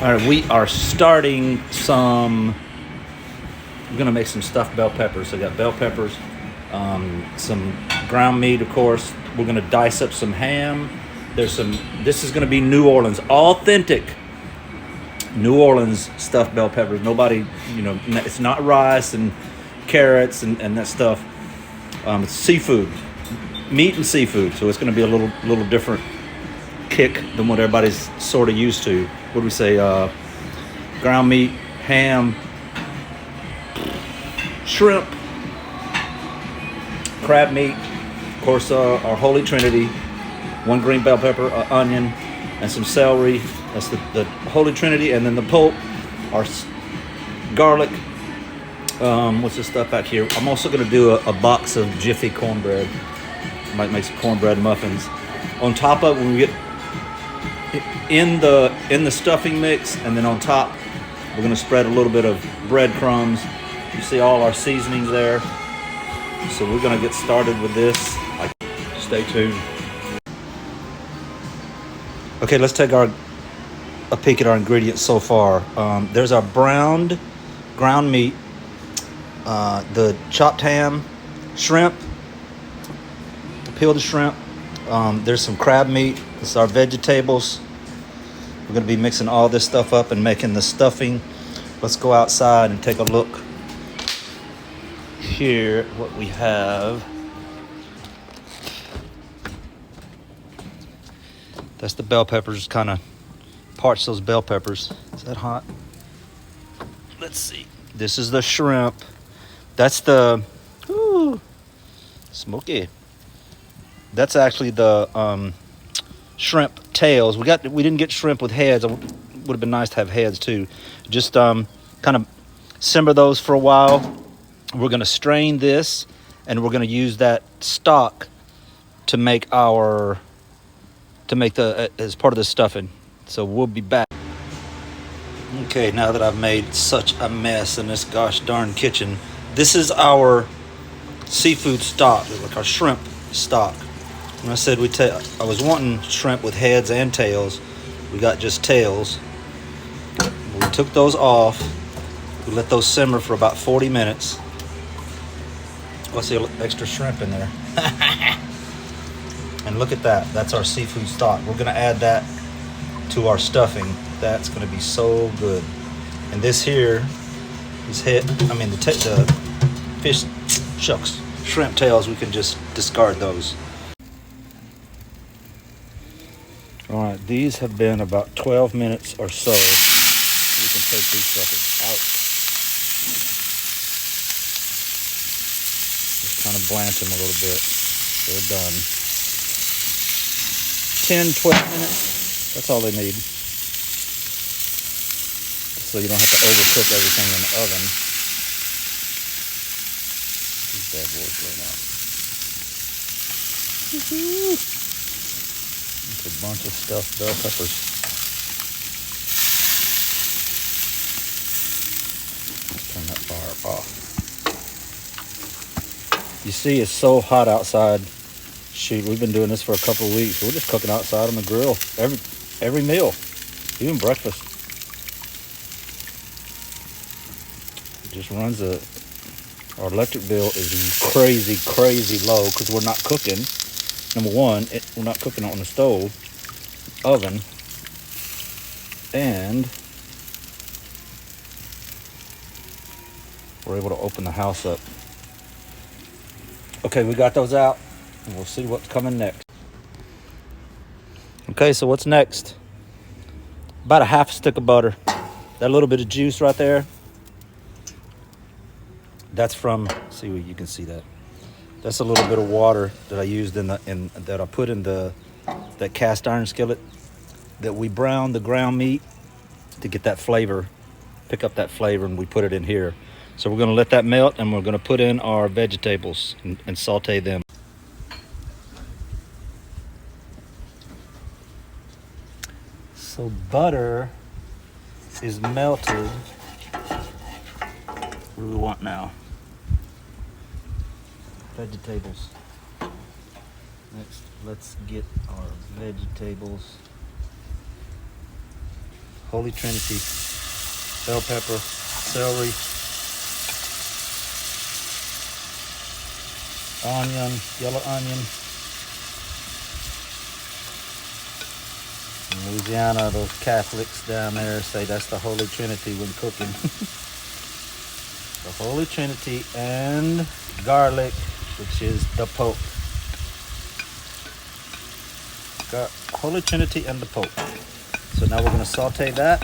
All right, we are starting some. We're gonna make some stuffed bell peppers. So I got bell peppers, some ground meat, of course. We're gonna dice up some ham. There's some. This is gonna be New Orleans, authentic New Orleans stuffed bell peppers. Nobody, it's not rice and carrots and that stuff. It's seafood, meat and seafood. So it's gonna be a little different kick than what everybody's sort of used to. What do we say? Ground meat, ham, shrimp, crab meat, of course, our Holy Trinity, one green bell pepper, onion, and some celery. That's the Holy Trinity. And then the pulp, our garlic. What's this stuff out here? I'm also going to do a box of Jiffy cornbread. Might make some cornbread muffins. On top of, when we get in the stuffing mix, and then on top, we're going to spread a little bit of breadcrumbs. You see all our seasonings there. So we're going to get started with this. Stay tuned. Okay, let's take a peek at our ingredients so far. There's our browned ground meat, the chopped ham, shrimp, peeled shrimp. There's some crab meat. This is our vegetables. We're going to be mixing all this stuff up and making the stuffing. Let's go outside and take a look here what we have. That's the bell peppers, kind of parts those bell peppers. Is that hot? Let's see. This is the shrimp. That's the smoky. That's actually the shrimp tails. We didn't get shrimp with heads. It would have been nice to have heads too. Just kind of simmer those for a while. We're going to strain this, and we're going to use that stock to make as part of the stuffing. So we'll be back. Okay, now that I've made such a mess in this gosh darn kitchen, this is our seafood stock, like our shrimp stock. When I said I was wanting shrimp with heads and tails, we got just tails. We took those off. We let those simmer for about 40 minutes. Let's see, extra shrimp in there. And look at that. That's our seafood stock. We're going to add that to our stuffing. That's going to be so good. And this here is the fish, shrimp tails, we can just discard those. All right, these have been about 12 minutes or so. We can take these suckers out. Just kind of blanch them a little bit. They're done. 10, 12 minutes. That's all they need. So you don't have to overcook everything in the oven. These bad boys right now. It's a bunch of stuffed bell peppers. Let's turn that fire off. You see, it's so hot outside. Shoot, we've been doing this for a couple of weeks. We're just cooking outside on the grill every meal, even breakfast. It just runs our electric bill is crazy low because we're not cooking. Number one, we're not cooking on the stove, oven, and we're able to open the house up. Okay, we got those out, and we'll see what's coming next. Okay, so what's next? About a half a stick of butter. That little bit of juice right there, that's from, see, you can see that. That's a little bit of water that I used that I put in that cast iron skillet that we browned the ground meat to get that flavor, pick up that flavor, and we put it in here. So we're gonna let that melt, and we're gonna put in our vegetables and saute them. So butter is melted. What do we want now? Vegetables. Next, let's get our vegetables. Holy Trinity, bell pepper, celery, onion, yellow onion. In Louisiana, those Catholics down there say that's the Holy Trinity when cooking. The Holy Trinity and garlic, which is the Pope. Holy Trinity and the Pope. So now we're going to saute that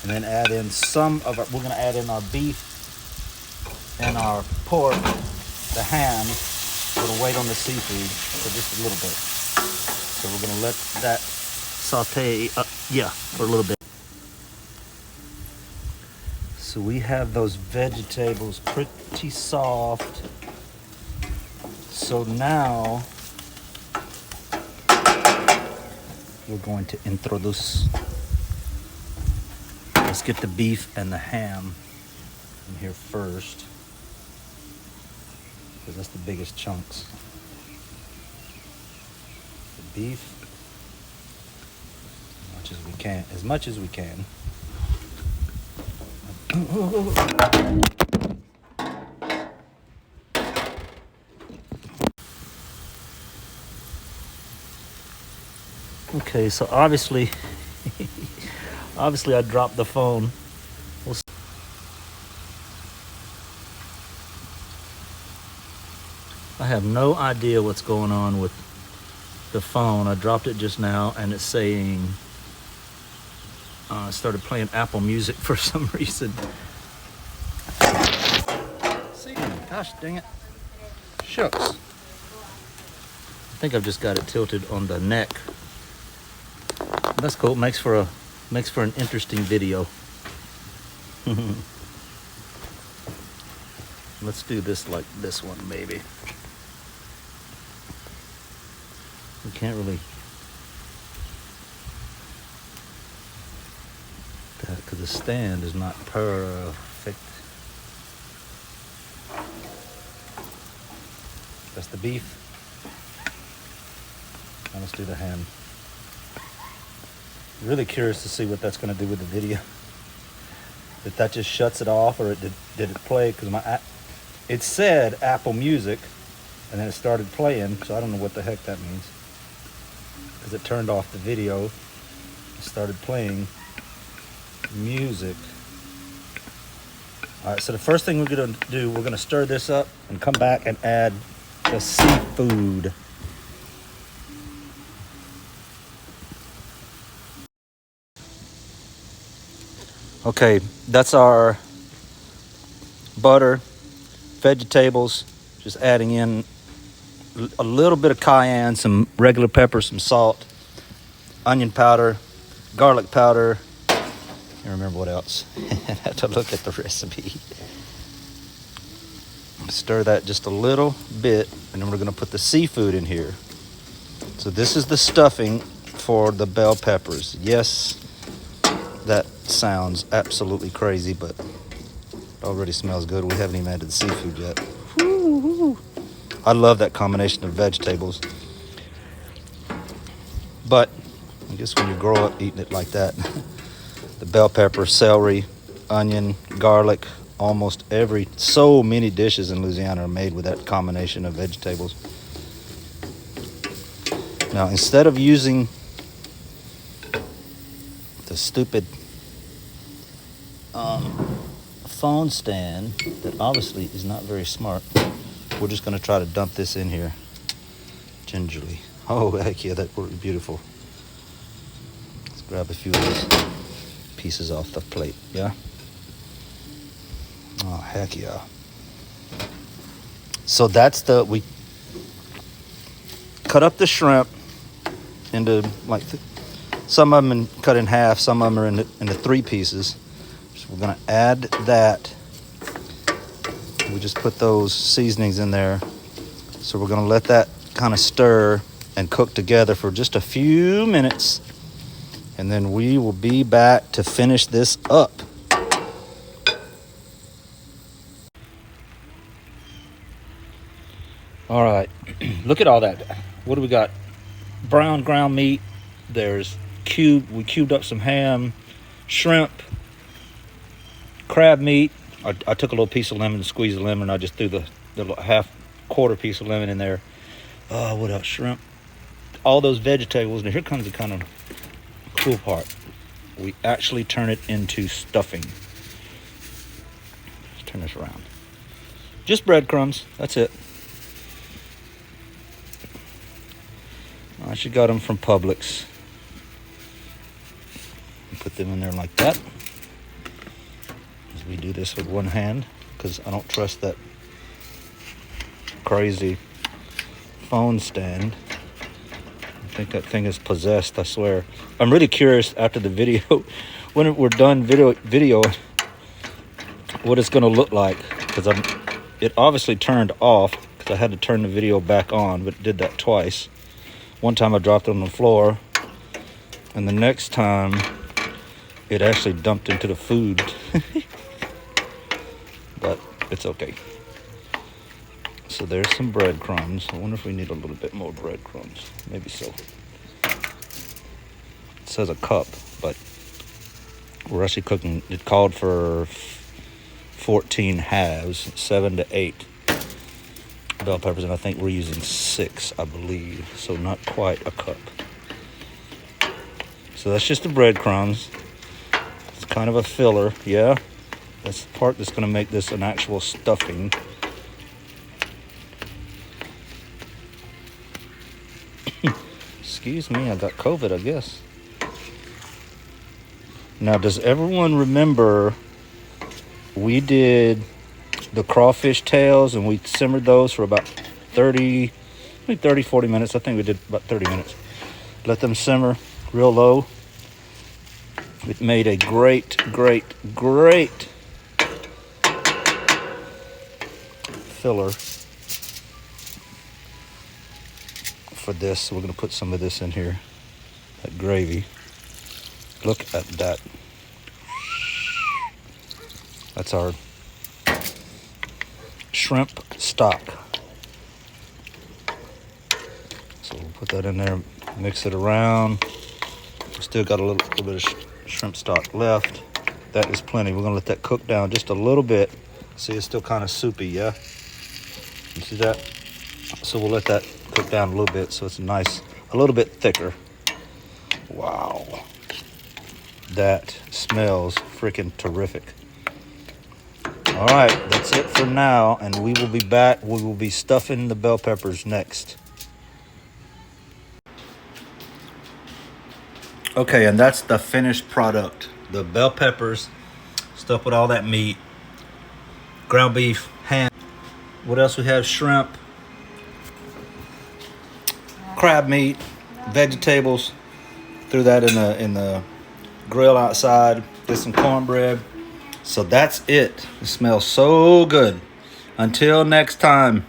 and then add in some of our, we're going to add in our beef and our pork, the ham. We're going to wait on the seafood for just a little bit. So we're going to let that saute, for a little bit. So we have those vegetables pretty soft. So now we're going to introduce. Let's get the beef and the ham in here first, because that's the biggest chunks. The beef, as much as we can. Okay, so obviously I dropped the phone. I have no idea what's going on with the phone. I dropped it just now and it's saying I started playing Apple Music for some reason. See, gosh dang it. Shucks. I think I've just got it tilted on the neck. That's cool. Makes for an interesting video. Let's do this like this one, maybe. We can't really, because the stand is not perfect. That's the beef. Now let's do the ham. Really curious to see what that's going to do with the video. If that just shuts it off, or did it play? Because it said Apple Music, and then it started playing. So I don't know what the heck that means. Because it turned off the video, it started playing music. All right. So the first thing we're going to do, we're going to stir this up and come back and add the seafood. Okay, that's our butter, vegetables, just adding in a little bit of cayenne, some regular pepper, some salt, onion powder, garlic powder. I can't remember what else. I have to look at the recipe. Stir that just a little bit, and then we're going to put the seafood in here. So this is the stuffing for the bell peppers. Yes, that sounds absolutely crazy, but it already smells good. We haven't even added the seafood yet. Woo-hoo. I love that combination of vegetables. But I guess when you grow up eating it like that, the bell pepper, celery, onion, garlic, so many dishes in Louisiana are made with that combination of vegetables. Now, instead of using the stupid phone stand that obviously is not very smart, we're just going to try to dump this in here gingerly. Oh, heck yeah, that worked beautiful. Let's grab a few of those pieces off the plate, yeah? Oh, heck yeah. So that's we cut up the shrimp into some of them cut in half, some of them are into 3 pieces. So we're gonna add that. We just put those seasonings in there. So we're gonna let that kind of stir and cook together for just a few minutes. And then we will be back to finish this up. All right, look at all that. What do we got? Brown ground meat. There's cubed up some ham, shrimp, crab meat. I took a little piece of lemon and squeezed the lemon. I just threw the quarter piece of lemon in there. What else? Shrimp. All those vegetables. Now here comes the kind of cool part. We actually turn it into stuffing. Let's turn this around. Just breadcrumbs. That's it. I actually got them from Publix. Put them in there like that. As we do this with one hand, because I don't trust that crazy phone stand. I think that thing is possessed, I swear. I'm really curious after the video, when we're done video, what it's going to look like. Because it obviously turned off, because I had to turn the video back on, but it did that twice. One time I dropped it on the floor, and the next time it actually dumped into the food. But it's okay. So there's some breadcrumbs. I wonder if we need a little bit more breadcrumbs. Maybe so. It says a cup, but we're actually cooking. It called for 14 halves, 7 to 8 bell peppers, and I think we're using 6, I believe. So not quite a cup. So that's just the breadcrumbs. It's kind of a filler, yeah. That's the part that's going to make this an actual stuffing. Excuse me, I got COVID, I guess. Now, does everyone remember we did the crawfish tails and we simmered those for about 40 minutes. I think we did about 30 minutes. Let them simmer real low. It made a great filler for this. So we're going to put some of this in here, that gravy. Look at that. That's our shrimp stock. So we'll put that in there, mix it around. We still got a little bit of shrimp stock left. That is plenty. We're gonna let that cook down just a little bit. See, it's still kind of soupy, yeah? You see that? So we'll let that cook down a little bit so it's nice, a little bit thicker. Wow. That smells freaking terrific. All right, that's it for now, and we will be back. We will be stuffing the bell peppers next. Okay, and that's the finished product. The bell peppers stuffed with all that meat, ground beef, ham. What else we have? Shrimp, crab meat, vegetables. Threw that in the grill outside. Did some cornbread. So that's it. It smells so good. Until next time.